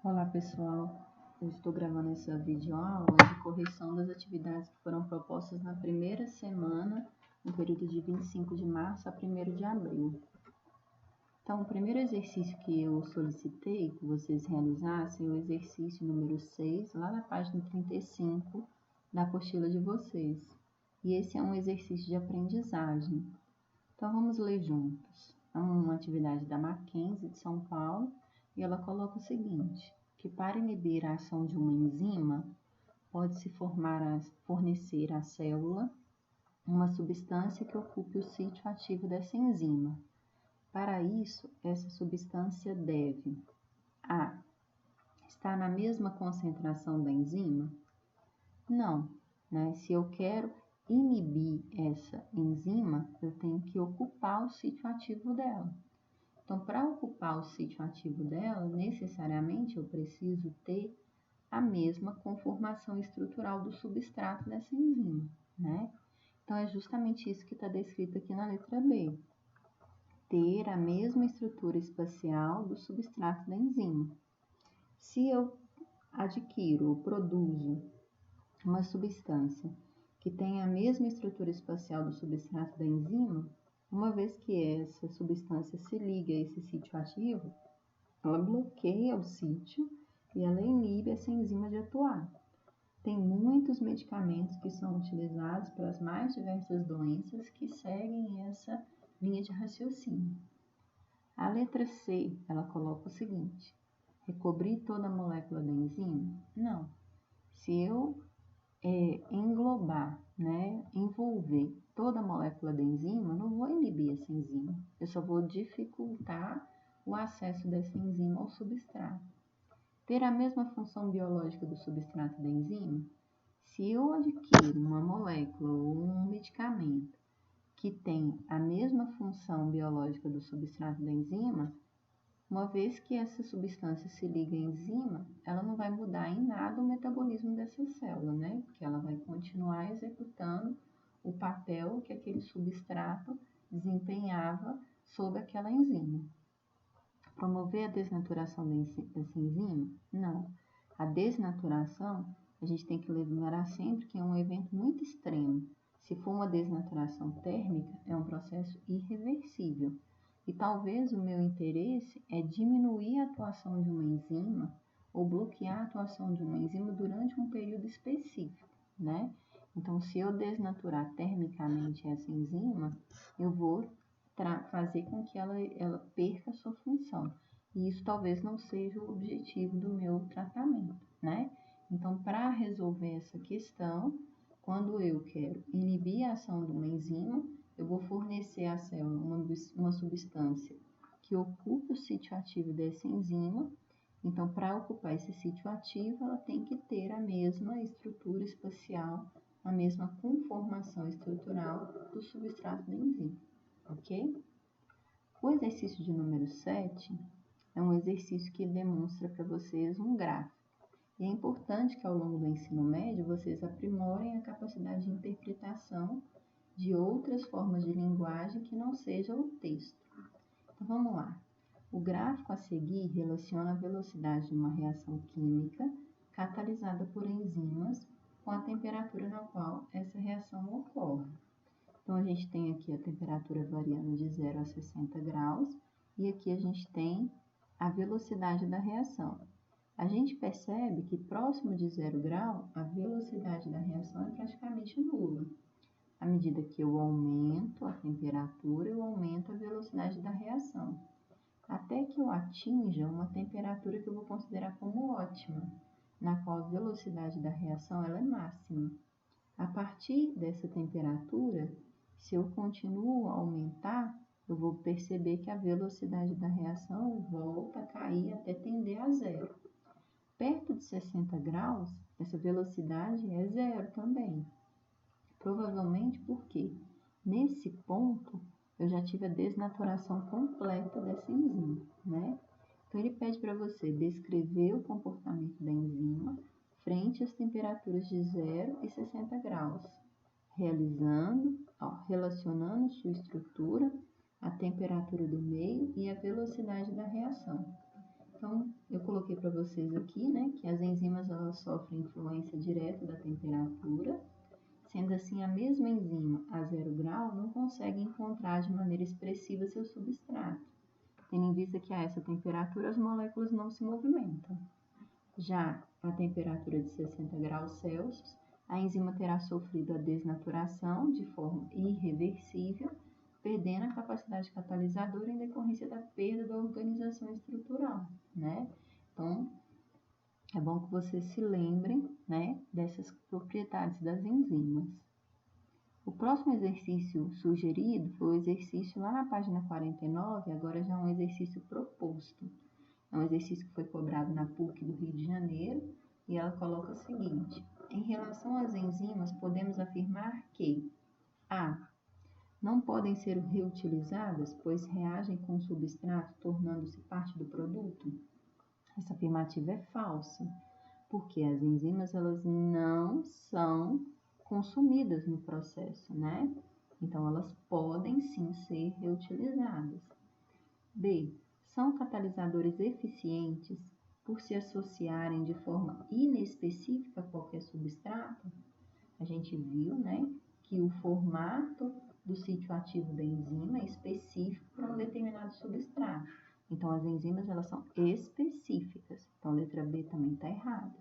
Olá pessoal, eu estou gravando essa videoaula de correção das atividades que foram propostas na primeira semana, no período de 25 de março a 1º de abril. Então, o primeiro exercício que eu solicitei que vocês realizassem é o exercício número 6, lá na página 35 da apostila de vocês. E esse é um exercício de aprendizagem. Então, vamos ler juntos. É uma atividade da Mackenzie, de São Paulo, e ela coloca o seguinte, que para inibir a ação de uma enzima, pode-se fornecer à célula uma substância que ocupe o sítio ativo dessa enzima. Para isso, essa substância deve a. Estar na mesma concentração da enzima? Não, né? Se eu quero inibir essa enzima, eu tenho que ocupar o sítio ativo dela. Então, para ocupar o sítio ativo dela, necessariamente eu preciso ter a mesma conformação estrutural do substrato dessa enzima, né? Então, é justamente isso que está descrito aqui na letra B. Ter a mesma estrutura espacial do substrato da enzima. Se eu adquiro ou produzo uma substância que tem a mesma estrutura espacial do substrato da enzima, uma vez que essa substância se liga a esse sítio ativo, ela bloqueia o sítio e ela inibe essa enzima de atuar. Tem muitos medicamentos que são utilizados para as mais diversas doenças que seguem essa linha de raciocínio. A letra C, ela coloca o seguinte, recobrir toda a molécula da enzima? Não. Se eu englobar, né, envolver toda a molécula da enzima, eu não vou inibir essa enzima, eu só vou dificultar o acesso dessa enzima ao substrato. Ter a mesma função biológica do substrato da enzima? Se eu adquiro uma molécula ou um medicamento que tem a mesma função biológica do substrato da enzima, uma vez que essa substância se liga à enzima, ela não vai mudar em nada o metabolismo dessa célula, né? Porque ela vai continuar executando o papel que aquele substrato desempenhava sobre aquela enzima. Promover a desnaturação dessa enzima? Não. A desnaturação, a gente tem que lembrar sempre que é um evento muito extremo. Se for uma desnaturação térmica, é um processo irreversível. E talvez o meu interesse é diminuir a atuação de uma enzima ou bloquear a atuação de uma enzima durante um período específico, né? Então, se eu desnaturar termicamente essa enzima, eu vou fazer com que ela perca a sua função. E isso talvez não seja o objetivo do meu tratamento, né? Então, para resolver essa questão, quando eu quero inibir a ação de uma enzima, eu vou fornecer à célula uma substância que ocupe o sítio ativo dessa enzima. Então, para ocupar esse sítio ativo, ela tem que ter a mesma estrutura espacial, a mesma conformação estrutural do substrato da enzima, ok? O exercício de número 7 é um exercício que demonstra para vocês um gráfico. E é importante que ao longo do ensino médio vocês aprimorem a capacidade de interpretação de outras formas de linguagem que não seja o texto. Então vamos lá. O gráfico a seguir relaciona a velocidade de uma reação química catalisada por enzimas com a temperatura na qual essa reação ocorre. Então a gente tem aqui a temperatura variando de 0 a 60 graus e aqui a gente tem a velocidade da reação. A gente percebe que próximo de 0 grau, a velocidade da reação é praticamente nula. À medida que eu aumento a temperatura, eu aumento a velocidade da reação, até que eu atinja uma temperatura que eu vou considerar como ótima, na qual a velocidade da reação ela é máxima. A partir dessa temperatura, se eu continuo a aumentar, eu vou perceber que a velocidade da reação volta a cair até tender a zero. Perto de 60 graus, essa velocidade é zero também. Provavelmente porque, nesse ponto, eu já tive a desnaturação completa dessa enzima, né? Então, ele pede para você descrever o comportamento da enzima frente às temperaturas de 0 e 60 graus, relacionando sua estrutura, a temperatura do meio e a velocidade da reação. Então, eu coloquei para vocês aqui, né, que as enzimas elas sofrem influência direta da temperatura. Sendo assim, a mesma enzima a 0 grau não consegue encontrar de maneira expressiva seu substrato, tendo em vista que a essa temperatura as moléculas não se movimentam. Já a temperatura de 60 graus Celsius, a enzima terá sofrido a desnaturação de forma irreversível, perdendo a capacidade catalisadora em decorrência da perda da organização estrutural, né? Então, é bom que vocês se lembrem, né, dessas propriedades das enzimas. O próximo exercício sugerido foi o exercício lá na página 49, agora já é um exercício proposto. É um exercício que foi cobrado na PUC do Rio de Janeiro e ela coloca o seguinte: em relação às enzimas, podemos afirmar que a. Não podem ser reutilizadas, pois reagem com o substrato, tornando-se parte do produto? Essa afirmativa é falsa, porque as enzimas elas não são consumidas no processo, né? Então, elas podem sim ser reutilizadas. B. São catalisadores eficientes por se associarem de forma inespecífica a qualquer substrato? A gente viu, né, que o formato do sítio ativo da enzima é específico para um determinado substrato. Então, as enzimas elas são específicas. Então, a letra B também está errada.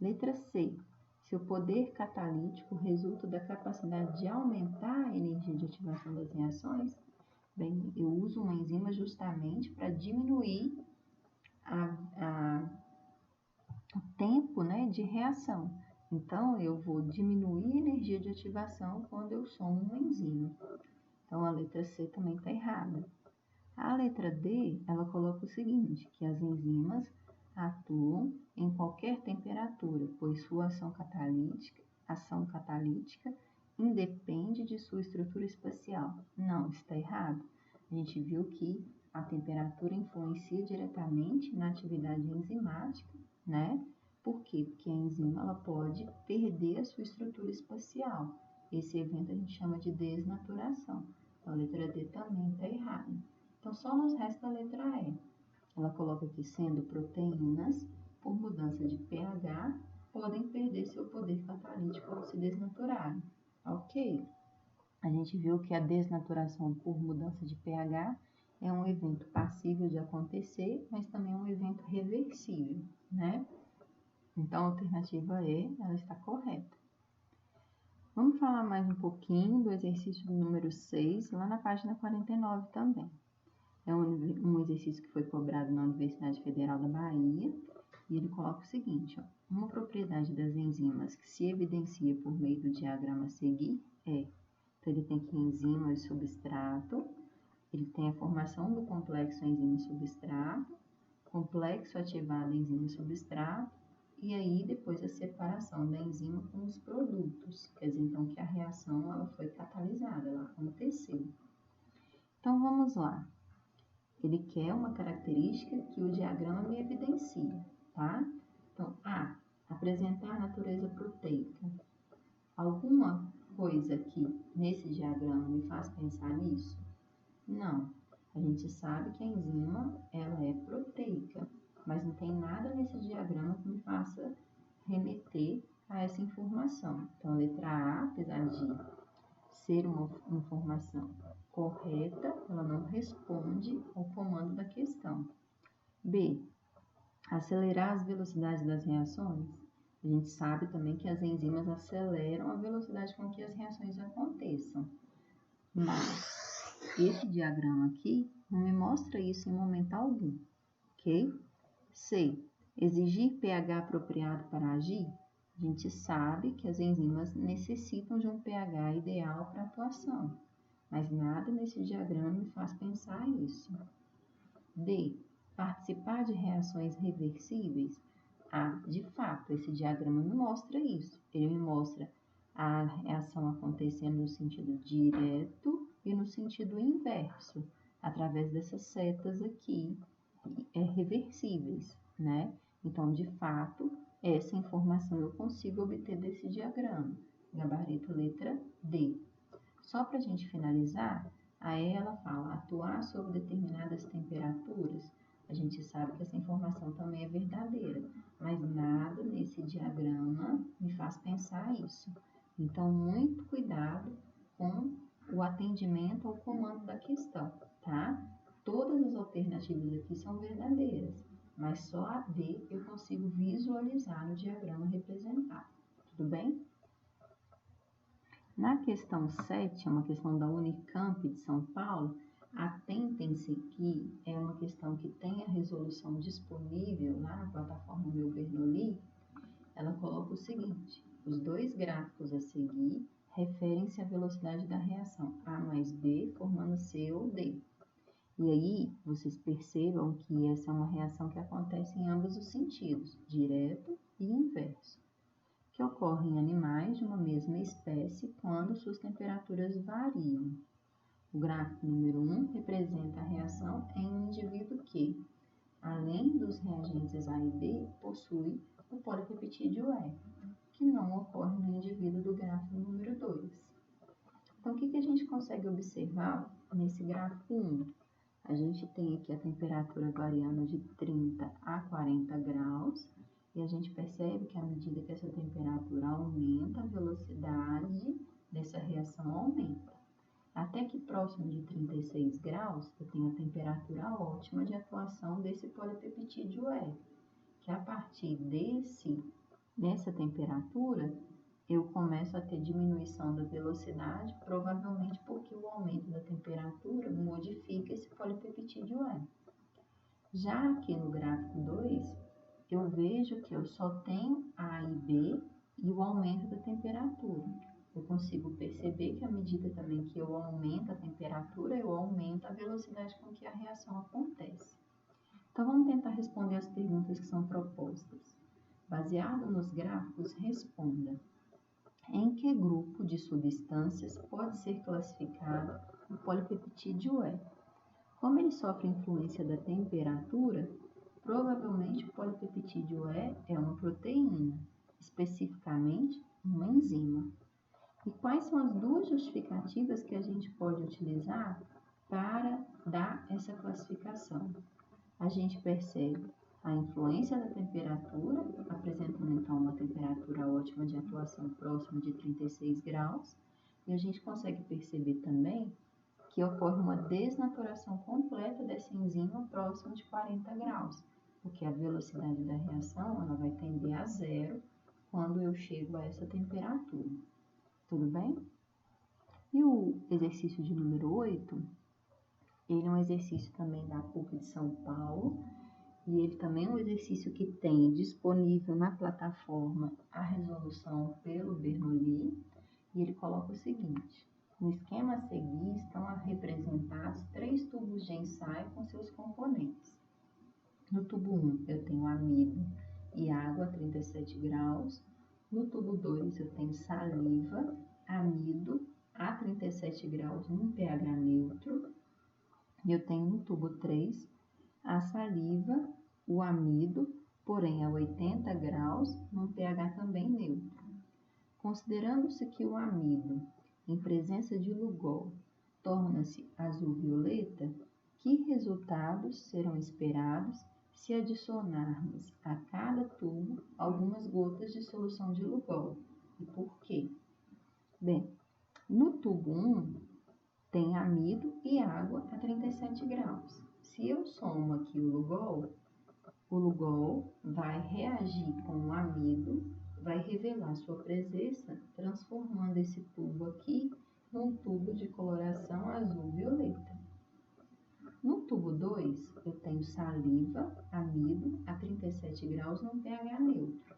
Letra C. Seu poder catalítico resulta da capacidade de aumentar a energia de ativação das reações? Bem, eu uso uma enzima justamente para diminuir o tempo, né, de reação. Então, eu vou diminuir a energia de ativação quando eu somo uma enzima. Então, a letra C também está errada. A letra D, ela coloca o seguinte, que as enzimas atuam em qualquer temperatura, pois sua ação catalítica independe de sua estrutura espacial. Não, está errado. A gente viu que a temperatura influencia diretamente na atividade enzimática, né? Por quê? Porque a enzima ela pode perder a sua estrutura espacial. Esse evento a gente chama de desnaturação. Então, a letra D também está errada. Então, só nos resta a letra E. Ela coloca aqui, sendo proteínas, por mudança de pH, podem perder seu poder catalítico ao se desnaturarem. Ok? A gente viu que a desnaturação por mudança de pH é um evento passível de acontecer, mas também é um evento reversível, né? Então, a alternativa E, ela está correta. Vamos falar mais um pouquinho do exercício número 6, lá na página 49 também. É um exercício que foi cobrado na Universidade Federal da Bahia, e ele coloca o seguinte, ó, uma propriedade das enzimas que se evidencia por meio do diagrama a seguir é, então ele tem aqui enzima e substrato, ele tem a formação do complexo enzima e substrato, complexo ativado enzima e substrato, e aí depois a separação da enzima com os produtos, quer dizer então que a reação ela foi catalisada, ela aconteceu. Então vamos lá. Ele quer uma característica que o diagrama me evidencia, tá? Então, A, apresentar a natureza proteica. Alguma coisa aqui nesse diagrama me faz pensar nisso? Não. A gente sabe que a enzima, ela é proteica, mas não tem nada nesse diagrama que me faça remeter a essa informação. Então, a letra A, apesar de ser uma informação correta, ela não responde ao comando da questão. B. Acelerar as velocidades das reações. A gente sabe também que as enzimas aceleram a velocidade com que as reações aconteçam. Mas esse diagrama aqui não me mostra isso em momento algum, ok? C. Exigir pH apropriado para agir. A gente sabe que as enzimas necessitam de um pH ideal para atuação, mas nada nesse diagrama me faz pensar isso. D. Participar de reações reversíveis. De fato, esse diagrama me mostra isso. Ele me mostra a reação acontecendo no sentido direto e no sentido inverso, através dessas setas aqui, reversíveis, né? Então, de fato, essa informação eu consigo obter desse diagrama. Gabarito letra D. Só para a gente finalizar, a ela fala atuar sob determinadas temperaturas. A gente sabe que essa informação também é verdadeira, mas nada nesse diagrama me faz pensar isso. Então, muito cuidado com o atendimento ao comando da questão, tá? Todas as alternativas aqui são verdadeiras, mas só a D eu consigo visualizar no diagrama representado, tudo bem? Na questão 7, uma questão da Unicamp de São Paulo, atentem-se que é uma questão que tem a resolução disponível lá na plataforma Meu Bernoulli. Ela coloca o seguinte: os dois gráficos a seguir referem-se à velocidade da reação A mais B formando C ou D. E aí, vocês percebam que essa é uma reação que acontece em ambos os sentidos, direto e inverso, que ocorre em animais de uma mesma espécie quando suas temperaturas variam. O gráfico número 1 representa a reação em um indivíduo que, além dos reagentes A e B, possui o polipeptídeo E, que não ocorre no indivíduo do gráfico número 2. Então, o que a gente consegue observar nesse gráfico 1? A gente tem aqui a temperatura variando de 30 a 40 graus, e a gente percebe que à medida que essa temperatura aumenta, a velocidade dessa reação aumenta. Até que próximo de 36 graus, eu tenho a temperatura ótima de atuação desse polipeptídeo E, que a partir dessa temperatura, eu começo a ter diminuição da velocidade, provavelmente porque o aumento da temperatura modifica esse polipeptídeo E. Já aqui no gráfico 2, eu vejo que eu só tenho A e B e o aumento da temperatura. Eu consigo perceber que à medida também que eu aumento a temperatura, eu aumento a velocidade com que a reação acontece. Então, vamos tentar responder as perguntas que são propostas. Baseado nos gráficos, responda: em que grupo de substâncias pode ser classificado o polipeptídeo E? Como ele sofre influência da temperatura, provavelmente o polipeptídeo E é uma proteína, especificamente uma enzima. E quais são as duas justificativas que a gente pode utilizar para dar essa classificação? A gente percebe a influência da temperatura, apresentando então uma temperatura ótima de atuação próxima de 36 graus, e a gente consegue perceber também que ocorre uma desnaturação completa dessa enzima próxima de 40 graus, porque a velocidade da reação ela vai tender a zero quando eu chego a essa temperatura. Tudo bem? E o exercício de número 8, ele é um exercício também da PUC de São Paulo, e ele também é um exercício que tem disponível na plataforma a resolução pelo Bernoulli, e ele coloca o seguinte: no esquema a seguir estão representados 3 tubos de ensaio com seus componentes. No tubo 1 eu tenho amido e água a 37 graus, no tubo 2 eu tenho saliva, amido a 37 graus num pH neutro, e eu tenho no tubo 3 a saliva, o amido, porém a 80 graus, num pH também neutro. Considerando-se que o amido, em presença de Lugol, torna-se azul-violeta, que resultados serão esperados se adicionarmos a cada tubo algumas gotas de solução de Lugol? E por quê? Bem, no tubo 1 tem amido e água a 37 graus. Se eu somo aqui o Lugol vai reagir com o amido, vai revelar sua presença, transformando esse tubo aqui num tubo de coloração azul-violeta. No tubo 2, eu tenho saliva, amido a 37 graus num pH neutro.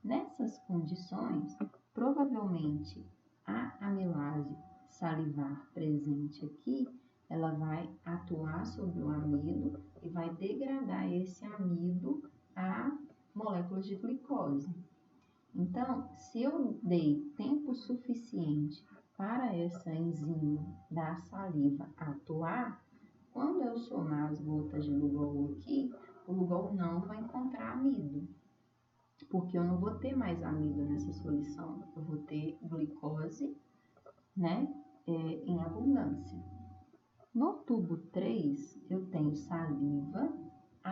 Nessas condições, provavelmente a amilase salivar presente aqui, ela vai atuar sobre o amido e vai degradar esse amido a moléculas de glicose. Então, se eu dei tempo suficiente para essa enzima da saliva atuar, quando eu somar as gotas de Lugol aqui, o Lugol não vai encontrar amido, porque eu não vou ter mais amido nessa solução, eu vou ter glicose, né, em abundância. No tubo 3, eu tenho saliva,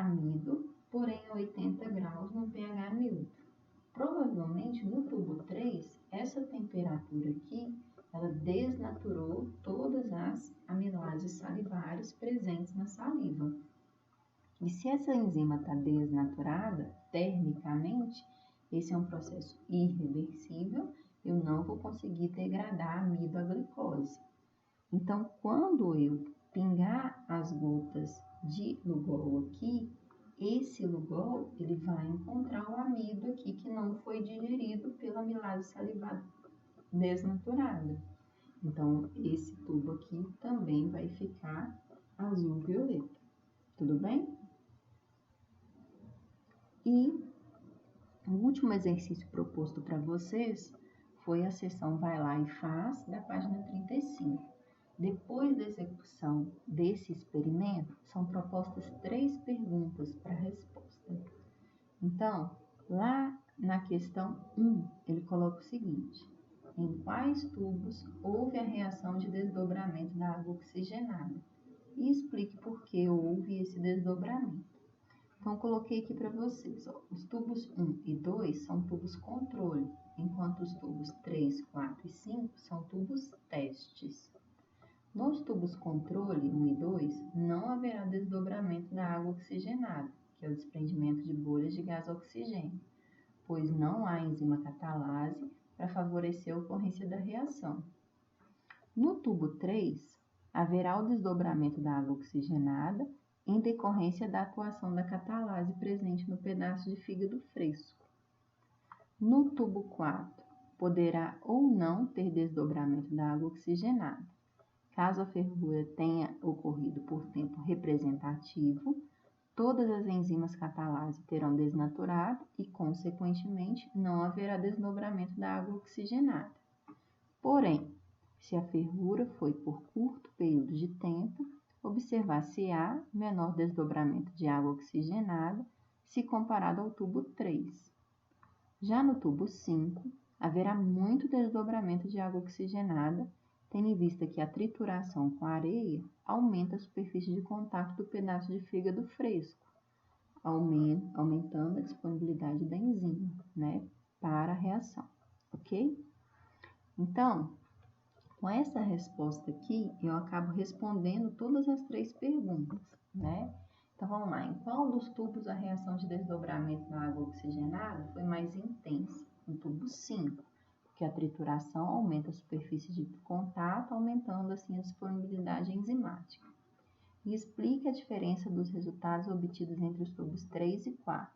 amido, porém a 80 graus no pH neutro. Provavelmente no tubo 3, essa temperatura aqui, ela desnaturou todas as amilases salivares presentes na saliva. E se essa enzima está desnaturada, termicamente, esse é um processo irreversível, eu não vou conseguir degradar amido a glicose. Então, quando eu pingar as gotas de Lugol aqui, esse Lugol, ele vai encontrar o amido aqui que não foi digerido pela amilase salivar desnaturada. Então, esse tubo aqui também vai ficar azul-violeta. Tudo bem? E o último exercício proposto para vocês foi a seção Vai Lá e Faz, da página 35. Depois da execução desse experimento, são propostas 3 perguntas para resposta. Então, lá na questão 1, ele coloca o seguinte: em quais tubos houve a reação de desdobramento da água oxigenada? E explique por que houve esse desdobramento. Então, coloquei aqui para vocês, ó, os tubos 1 e 2 são tubos controle, enquanto os tubos 3, 4 e 5 são tubos testes. Nos tubos controle 1 e 2, não haverá desdobramento da água oxigenada, que é o desprendimento de bolhas de gás oxigênio, pois não há enzima catalase para favorecer a ocorrência da reação. No tubo 3, haverá o desdobramento da água oxigenada em decorrência da atuação da catalase presente no pedaço de fígado fresco. No tubo 4, poderá ou não ter desdobramento da água oxigenada. Caso a fervura tenha ocorrido por tempo representativo, todas as enzimas catalase terão desnaturado e, consequentemente, não haverá desdobramento da água oxigenada. Porém, se a fervura foi por curto período de tempo, observar-se-á menor desdobramento de água oxigenada se comparado ao tubo 3. Já no tubo 5, haverá muito desdobramento de água oxigenada, tendo em vista que a trituração com areia aumenta a superfície de contato do pedaço de fígado fresco, aumentando a disponibilidade da enzima, para a reação, ok? Então, com essa resposta aqui, eu acabo respondendo todas as 3 perguntas, Então, vamos lá. Em qual dos tubos a reação de desdobramento na água oxigenada foi mais intensa? No tubo 5, porque a trituração aumenta a superfície de contato, aumentando assim a disponibilidade enzimática. E explique a diferença dos resultados obtidos entre os tubos 3 e 4.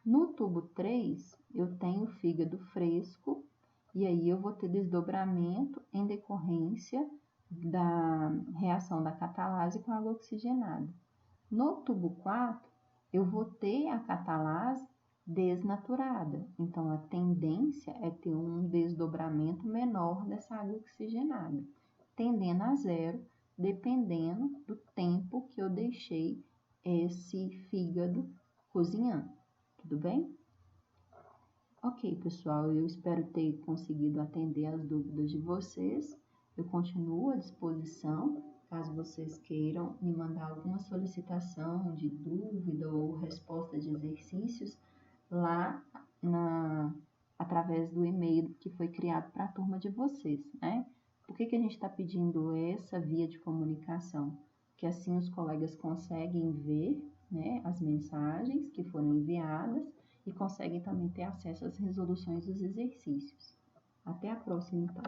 No tubo 3, eu tenho fígado fresco, e aí eu vou ter desdobramento em decorrência da reação da catalase com água oxigenada. No tubo 4, eu vou ter a catalase desnaturada, então a tendência é ter um desdobramento menor dessa água oxigenada, tendendo a 0, dependendo do tempo que eu deixei esse fígado cozinhando. Tudo bem? Ok, pessoal, eu espero ter conseguido atender as dúvidas de vocês. Eu continuo à disposição, caso vocês queiram me mandar alguma solicitação de dúvida ou resposta de exercícios lá através do e-mail que foi criado para a turma de vocês, Por que a gente está pedindo essa via de comunicação? Que assim os colegas conseguem ver, as mensagens que foram enviadas e conseguem também ter acesso às resoluções dos exercícios. Até a próxima, então.